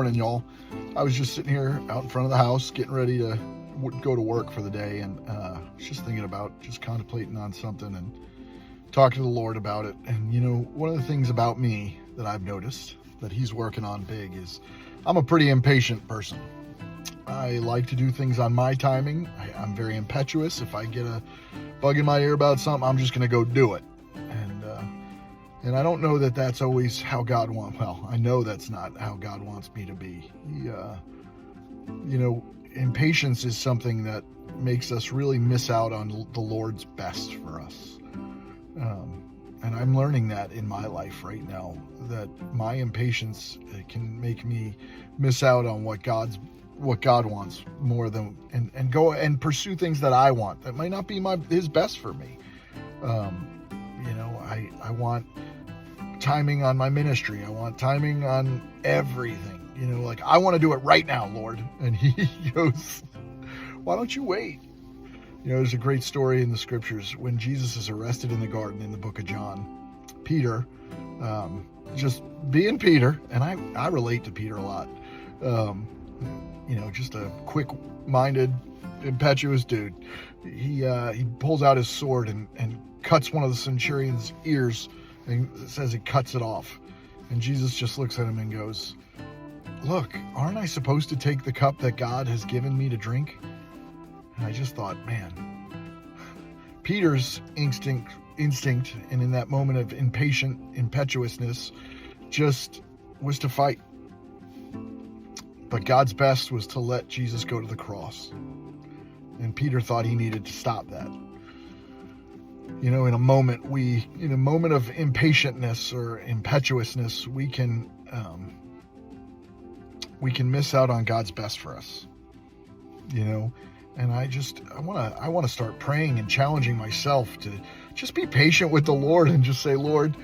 morning, y'all. I was just sitting here out in front of the house getting ready to go to work for the day, and just thinking about, just contemplating on something and talking to the Lord about it. And one of the things about me that I've noticed that he's working on big is I'm a pretty impatient person. I like to do things on my timing. I'm very impetuous. If I get a bug in my ear about something, I'm just going to go do it. And I don't know that that's always how God wants. Well, I know that's not how God wants me to be. Impatience is something that makes us really miss out on the Lord's best for us. And I'm learning that in my life right now, that my impatience can make me miss out on what God wants more than, and go and pursue things that I want that might not be his best for me. I want timing on my ministry. I want timing on everything. I want to do it right now, Lord. And he goes, why don't you wait? There's a great story in the scriptures when Jesus is arrested in the garden in the book of John. Peter, just being Peter, and I relate to Peter a lot. Just a quick-minded, impetuous dude. He pulls out his sword and cuts one of the centurion's ears, and it says he cuts it off. And Jesus just looks at him and goes, look, aren't I supposed to take the cup that God has given me to drink? And I just thought, man, Peter's instinct, and in that moment of impatient impetuousness, just was to fight. But God's best was to let Jesus go to the cross. And Peter thought he needed to stop that. In a moment of impatientness or impetuousness, we can miss out on God's best for us. And I want to start praying and challenging myself to just be patient with the Lord and just say, Lord,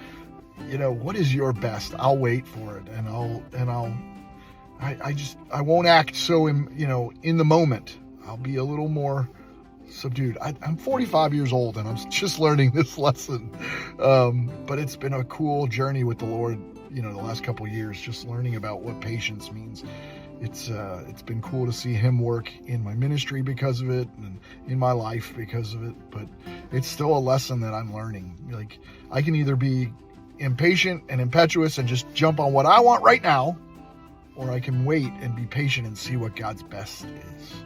what is your best? I'll wait for it, and I won't act so in the moment. I'll be a little more subdued. I'm 45 years old and I'm just learning this lesson. But it's been a cool journey with the Lord, the last couple of years, just learning about what patience means. It's been cool to see him work in my ministry because of it, and in my life because of it. But it's still a lesson that I'm learning. Like, I can either be impatient and impetuous and just jump on what I want right now, or I can wait and be patient and see what God's best is.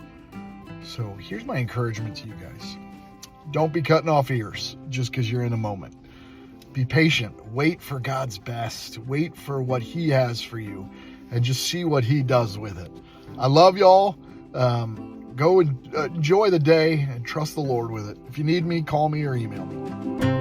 So here's my encouragement to you guys. Don't be cutting off ears just because you're in a moment. Be patient. Wait for God's best. Wait for what he has for you, and just see what he does with it. I love y'all. Go and enjoy the day and trust the Lord with it. If you need me, call me or email me.